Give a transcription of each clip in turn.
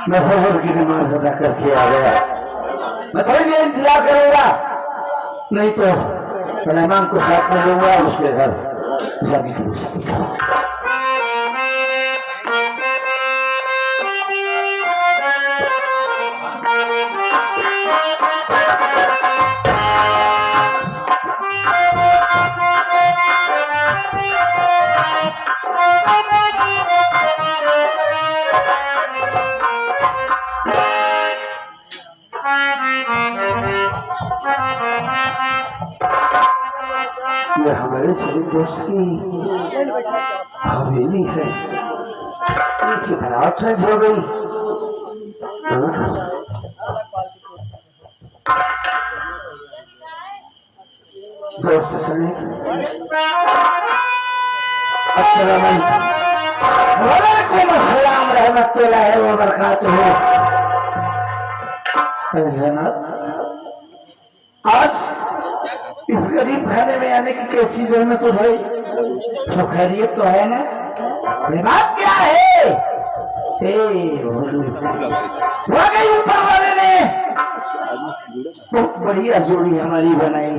मैं फजर की नमाज अदा करके आ गया। मैं थोड़ी देर इंतजार करूंगा, नहीं तो मेहमान को साथ में लूंगा, उसके घर जाने की कोशिश करूंगा। ये हमारे सभी दोस्त की हवेली है, इसकी बरात चेंज हो गई। दोस्त सने अस्सलाम वालेकुम अस्सलाम रहमतुल्लाहि व बरकातुहू। जनाब, आज इस गरीब खाने में आने की कैसी जहमत हो भाई? सब खैरियत तो है ना? बात क्या है? वाकई ऊपर वाले ने बहुत बढ़िया जोड़ी हमारी बनाई।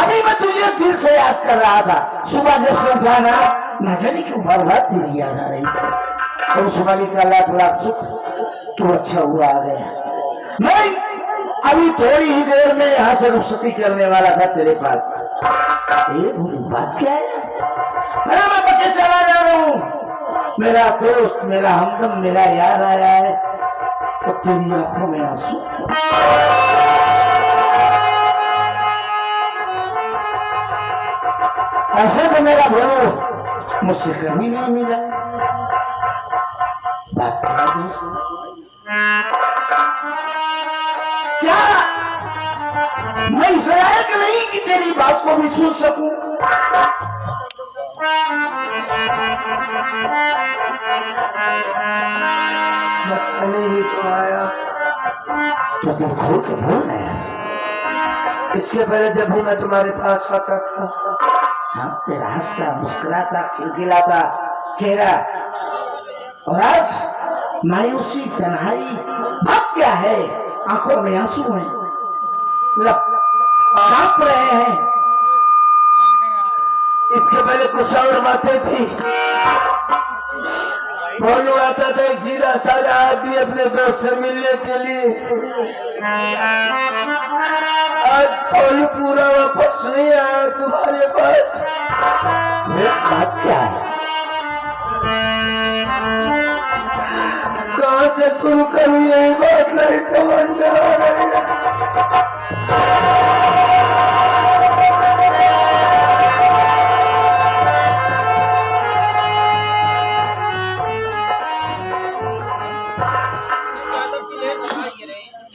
अभी मैं तुझे दिल से याद कर रहा था, सुबह जब से उठा ना, न जाने क्यों बार बार तेरी याद आ रही थी। और सुबह का लाख लाख सुख, तू अच्छा हुआ आ गया। नहीं, अभी थोड़ी ही देर में यहाँ से रुखसती करने वाला था तेरे पास। ये बात क्या है? अरे मैं पक्के चला जा रहा हूँ, मेरा दोस्त, मेरा हमदम, मेरा यार आया है, तो तेरी आंखों में आंसू। ऐसे तो मेरा भोलू मुझसे कभी नहीं मिला। बात क्या दोस्त? क्या मैं इस लायक नहीं कि तेरी बात को भी सुन सकूं? बताने ही तो आया, तो तुम खोल के बोल रहे हैं। इसके पहले जब भी मैं तुम्हारे पास आता था, हाँ, तेरा हंसता, मुस्कुराता, खिलखिलाता चेहरा, और आज मायूसी, तन्हाई, बात क्या है? आंखों में आंसू हैं, कांप रहे हैं। इसके पहले कुछ और बातें थी। बोलू आता था एक सीधा साधा आदमी अपने दोस्त से मिलने के लिए। आज बोलू पूरा वापस नहीं आया तुम्हारे पास। बात क्या है? कहाँ से शुरू करूँ, यही बात नहीं समझ में आ रही है।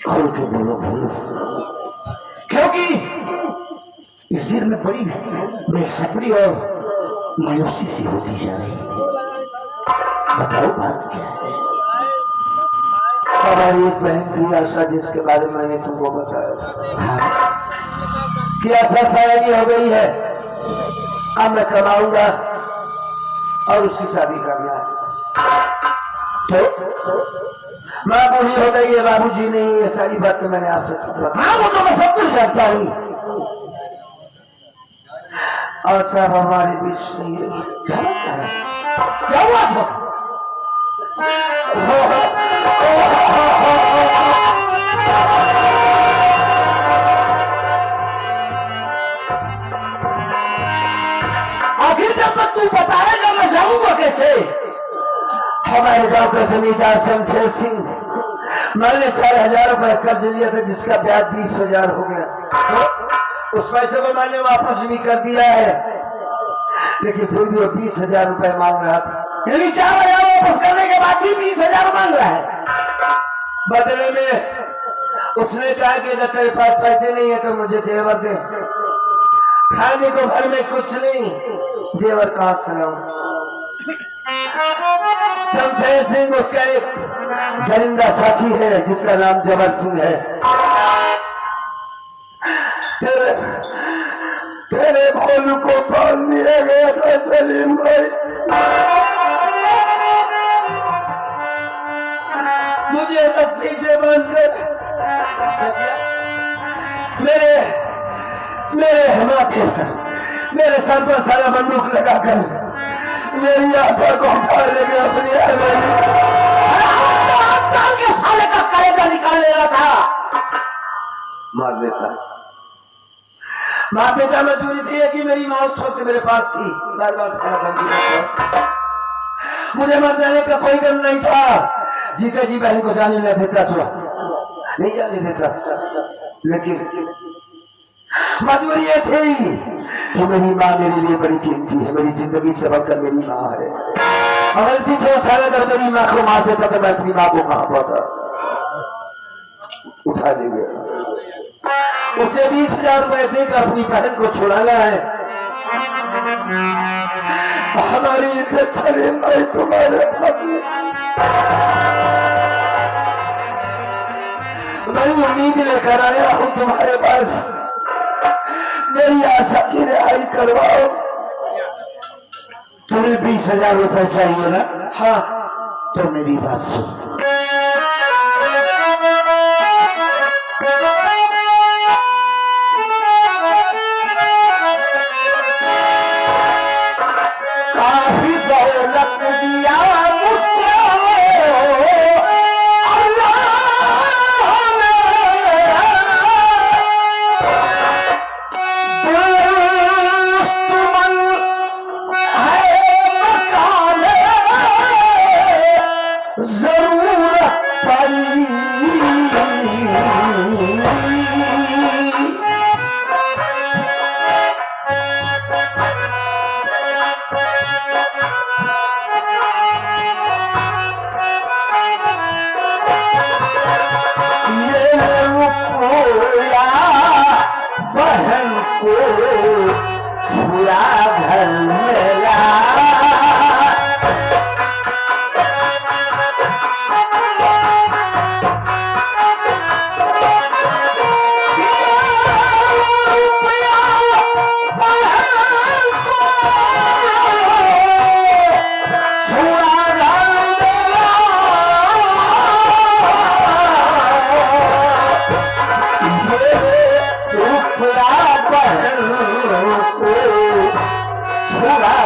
खोल के बोलो बोलो, क्योंकि इस दिल में बड़ी बेसब्री और मायूसी सी होती जा रही है। बताओ बात क्या है? हमारी एक बहन थी आशा, जिसके बारे में मैंने तुमको बताया था। हाँ, कि आशा शादी हो गई है, अब मैं कमाऊंगा और उसकी शादी करना है। तो माँ बूढ़ी हो गई है, बाबूजी नहीं, ये सारी बातें मैंने आपसे सब। हाँ, वो तो मैं सब कुछ जानता हूँ, और सब हमारे बीच नहीं है। क्या हुआ सब? आखिर जब तक तू बताएगा मैं जाऊंगा कैसे? हमारे गांव का जमींदार शमशेर सिंह, मैंने 4000 रुपए कर्ज लिया था, जिसका ब्याज 20,000 हो गया। तो उस पैसे को मैंने वापस भी कर दिया है, लेकिन फिर भी वो 20,000 रुपए मांग रहा था। यानी 4,000 वापस करने के बाद भी 20,000 मांग रहा है। बदले में उसने कहा कि अगर तेरे पास पैसे नहीं है तो मुझे जेवर दे। खाने को घर में कुछ नहीं, जेवर कहां से लाऊं? शमशेर सिंह उसका एक दरिंदा साथी है, जिसका नाम जबर सिंह है। तेरे भोलू को बांध दिया गया था सलीम भाई। बंद कर। मेरे मेरे माथे पर, मेरे सर पर सारा बंदूक लगाकर मेरी आशा को उठा लेके अपनी चाल के साले का कलेजा निकाल ले रहा था। मार देता मजबूरी थी कि मेरी माँ उस वक्त मेरे पास थी। बार बार खाना बंद, मुझे मर जाने का कोई गम नहीं था। जीते जी बहन को जाने नहीं देता, सुना नहीं जाने देता, लेकिन मजबूरी ये थी कि मेरी माँ मेरे लिए बड़ी कीमती है, मेरी जिंदगी से बढ़कर मेरी माँ है। अगर पीछे सारे अगर मेरी माँ को मार देता तो मैं अपनी माँ को कहाँ पाता, उठा लेंगे। उसे 20,000 रुपए देकर अपनी बहन को छुड़ाना है। हमारी इज्जत सलीम भाई तुम्हारे मैं उम्मीद लेकर आया हूं तुम्हारे पास, मेरी आशा की रिहाई करवाओ। तुम्हें 20,000 रुपए चाहिए ना? हाँ, तो मेरी बात सुन। काफी दौलत दिया मुझको अल्लाह ने, दुश्मन है मकाले जरूरत पड़ी। बहन को छुड़ा घर में ला,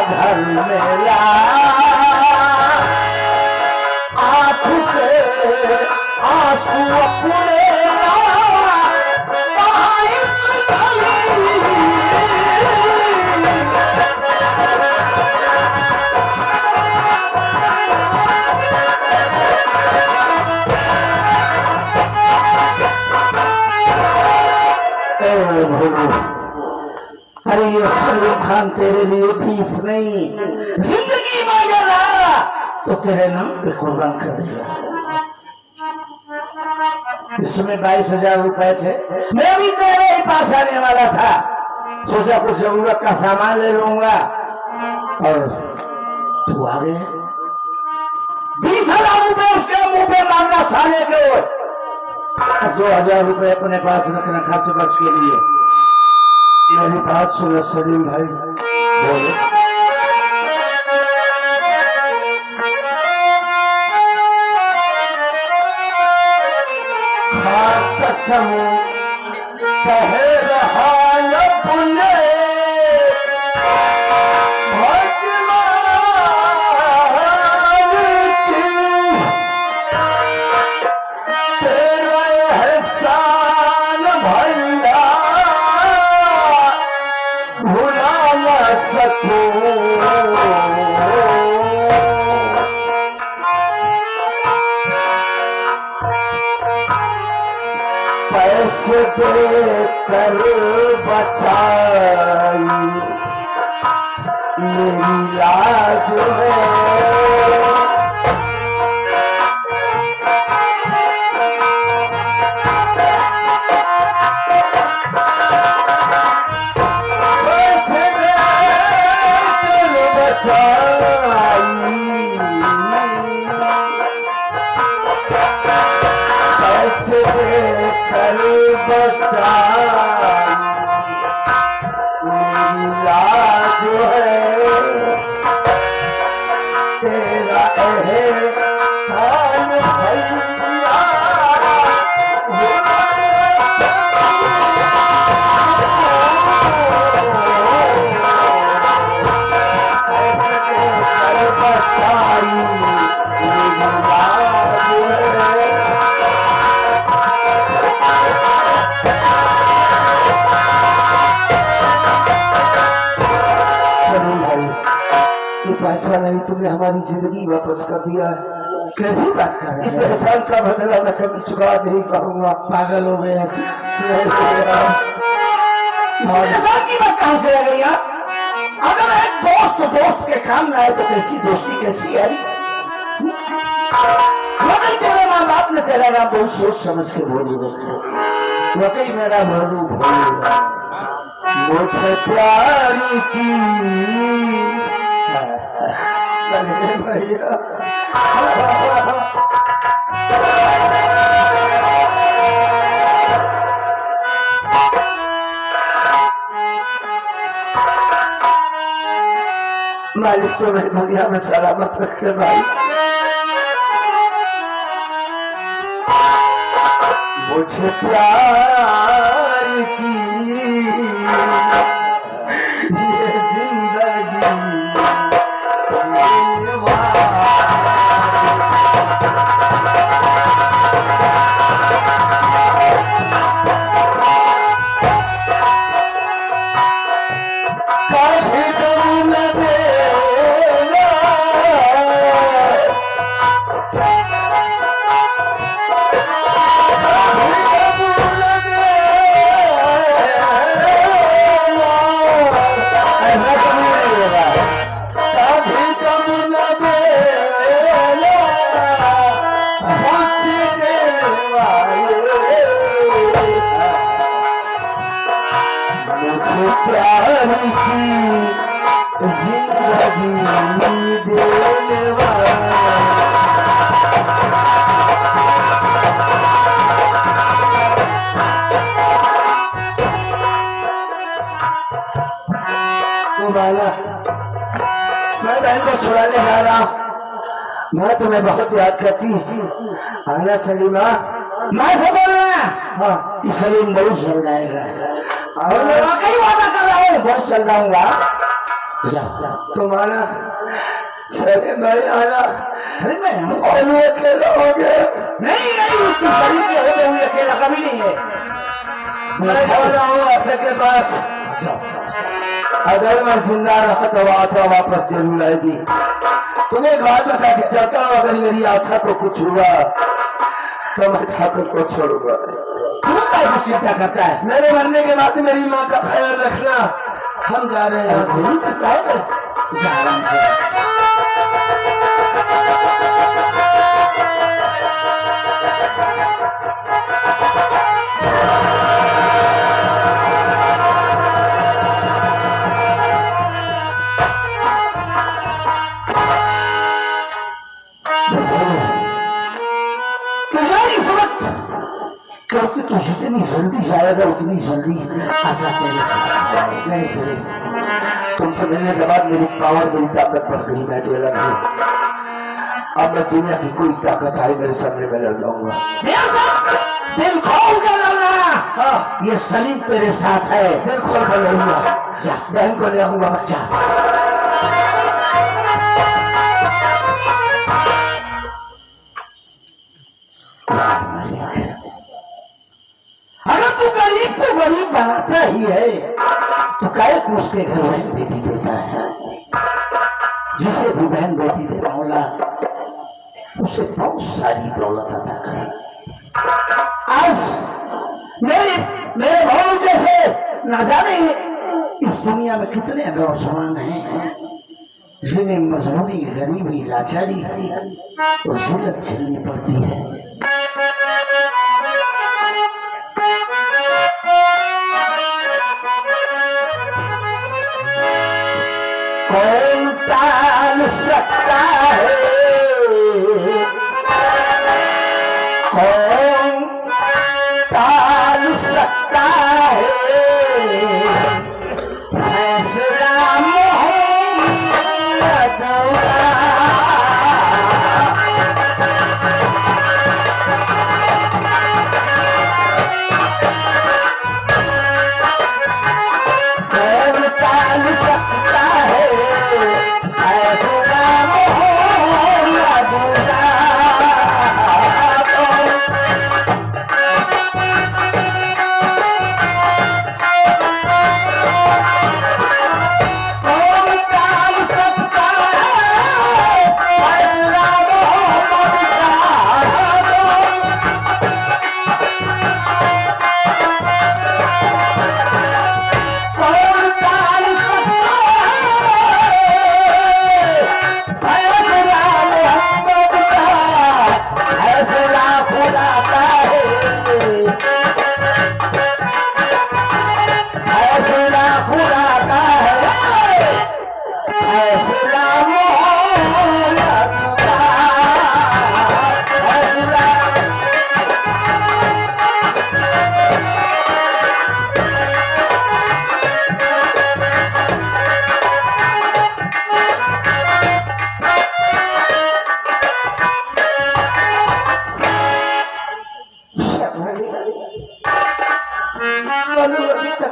घर में ला, आँख से आंसू अपने अरे ये सलीम खान तेरे लिए फीस नहीं, जिंदगी मांगेगा तो तेरे नाम पे कुर्बान कर देगा। इसमें 22,000 रुपए थे, मैं भी तेरे ही पास आने वाला था। सोचा कुछ जरूरत का सामान ले लूंगा और तू आ गया। 20,000 रुपए उसके मुंह पे मारना साले के, 2,000 रुपए अपने पास रखना खर्च बच के लिए। मेरी बात सुनो सलीम भाई, बोलो। कसम कह रहा अपने पैसे देकर बचाई मेरी लाज है। पैसे देकर बचाई, पैसे देकर बचाई मेरी लाज है। तेरा एहसान भैया ऐसा नहीं, तुमने हमारी जिंदगी वापस कर दिया है। कैसी बात कर रहे हैं? इस एहसान का बदला मैं कभी चुका नहीं पाऊंगा। पागल हो गए। की बात कहां से आ गई? अगर एक दोस्त के काम में आए तो कैसी दोस्ती कैसी है? मगर तेरे माँ बाप ने तेरा नाम बहुत सोच समझ के बोली। वाकई मेरा महबूब होगा मुझे प्यारी की भैया। मालिक तो मैं दुनिया में सलामत रखे भाई। मुझे प्यार की ये जिंदगी मैं बहन को छुड़ाने जा रहा हूँ। मैं तुम्हें बहुत याद करती आना सलीमा। मैं से बोल रहा हाँ, सलीम बहुत चल जाएगा और मैं वाकई वादा कर रहा हूँ बहुत चल जाऊंगा। तुम आना चले मैं आना। अरे मैं अकेला हो गया। नहीं तुम सलीम के होते हुए अकेला कभी नहीं है। मैं जा रहा हूँ आशा के पास। अगर मैं जिंदा रहा तो आशा वापस जरूर आएगी। तुम्हें एक बात बता के चाहता हूँ, अगर मेरी आशा को कुछ हुआ तो मैं ठाकुर को छोड़ूंगा। तुम्हें चिंता करता है? मेरे मरने के बाद मेरी माँ का ख्याल रखना। हम जा रहे हैं क्योंकि तू जितनी जल्दी जाएगा उतनी जल्दी आशा तेरे नहीं चले। तुमसे मिलने के बाद मेरी पावर मेरी ताकत बढ़ गई। मैं अकेला नहीं, अब मैं दुनिया की कोई ताकत आई मेरे सामने में लड़ जाऊंगा। दिल खोल कर लड़ना। हाँ, ये सलीम तेरे साथ है। दिल खोल कर लड़ूंगा। जा बहन को ले आऊंगा। बच्चा अगर तू गरीब को गरीब बनाता ही है तो काहे को उसके घर बहन बेटी देता है? जिसे भी बहन बेटी दे मौला उसे बहुत सारी दौलत अता करे। आज मेरे भाव जैसे न जाने इस दुनिया में कितने नौजवान हैं जिन्हें मजबूरी गरीबी लाचारी और जिल्लत झेलनी पड़ती है। कौन टाल सकता है? कौन टाल सकता है? फैसला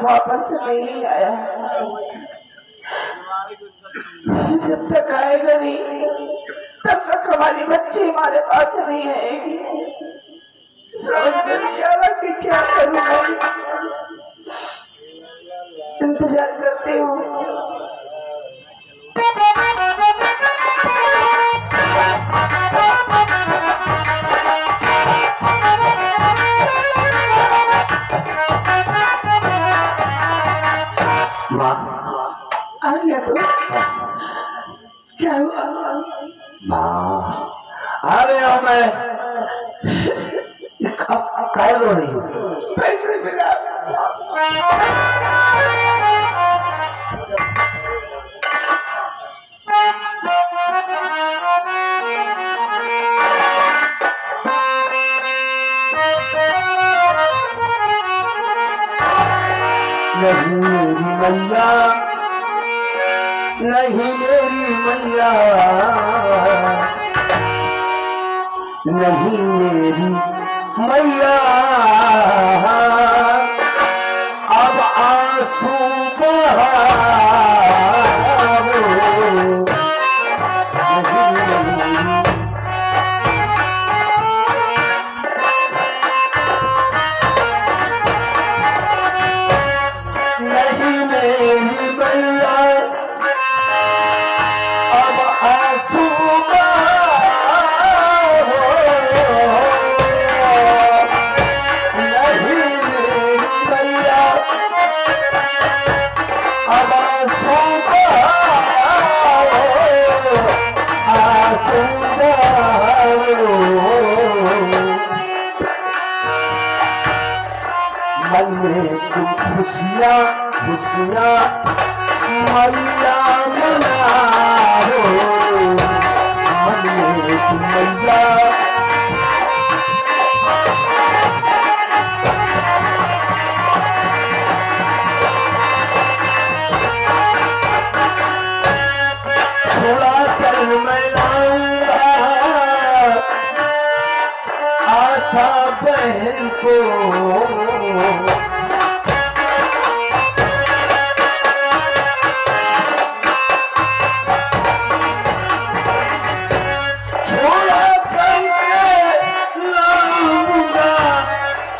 वापस नहीं आया। जब तक आएगा नहीं तब तक हमारी बच्ची हमारे पास नहीं आएगी। समझ में नहीं आ रहा कि क्या करूं मैं। इंतजार करती हूँ। आ गया तो क्या हुआ? अरे मैं काय रो रही हूँ? पैसे मिला। नहीं मेरी मैया, नहीं मेरी मैया, नहीं मेरी मैया, अब आंसू बहाओ। नहीं मेरी मैया, अब आंसू मन में तुम खुशियाँ खुशियाँ मैया मनाओ। मन में तुम मैया थोड़ा चल मैं लाऊंगा आशा बहन को। छोड़ा करके लाऊंगा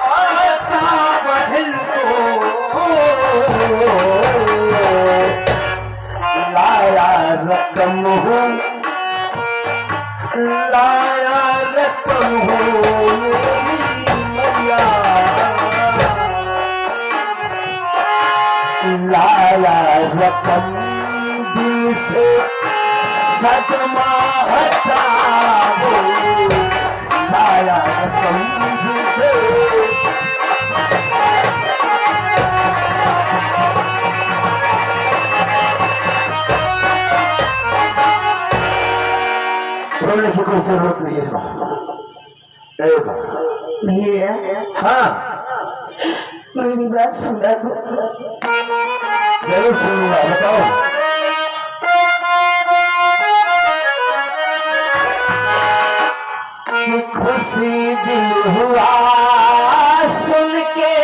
आशा बहन को। लाया रकम हूँ, लाया रकम हूँ मेरी मैया, लाया रकम दिल से सदमा हटाओ। लाया रकम दिल से रोने की कोई जरूरत नहीं है। ये है? हाँ, मेरी बात सुना तो जरूर सुनूंगा। बताओ। कि खुशी दिल हुआ सुन के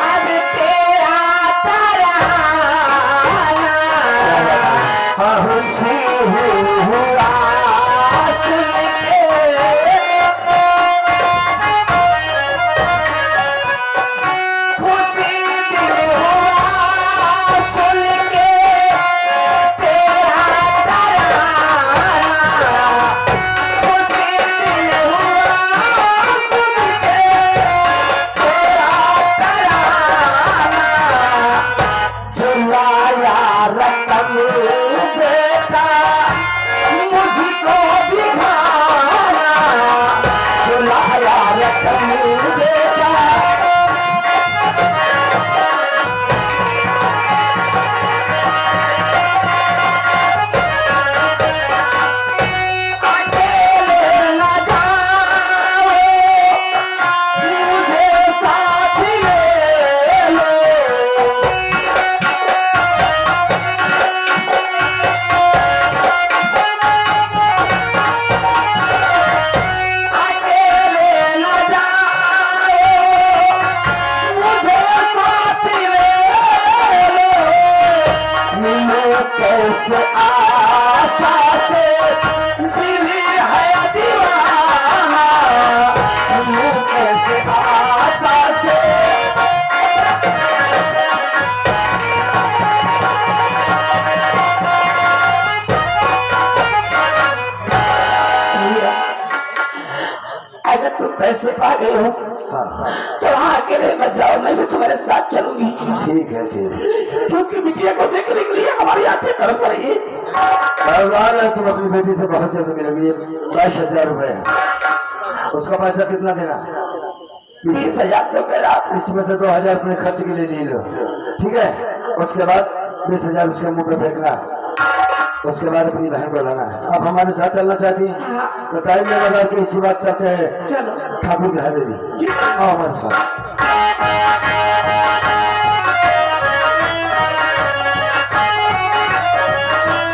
अब तेरा तराना, खुशी हुआ सुन के खुशी दिल हुआ सुन के तेरा तराना, खुशी दिल हुआ सुन के पैसे पा गए हो तो वहाँ अकेले मत जाओ, मैं भी तुम्हारे साथ चलूंगी। ठीक है ठीक। क्योंकि बिटिया को देखने के लिए हमारी आंखें तरस रही है। तुम अपनी बेटी से बहुत जल्द मिलोगी। 22,000 रुपए उसका पैसा कितना देना? 20,000 रुपये। इसमें से 2,000 अपने खर्च के लिए ले लो, ठीक है? उसके बाद 20,000 उसके मुंह पे फेंकना। उसके बाद अपनी बहन को लाना है। अब हमारे साथ चलना चाहती है तो टाइम में लगा के इसी बात चाहते हैं। चलो ठाकुर की हवेली आओ हमारे साथ।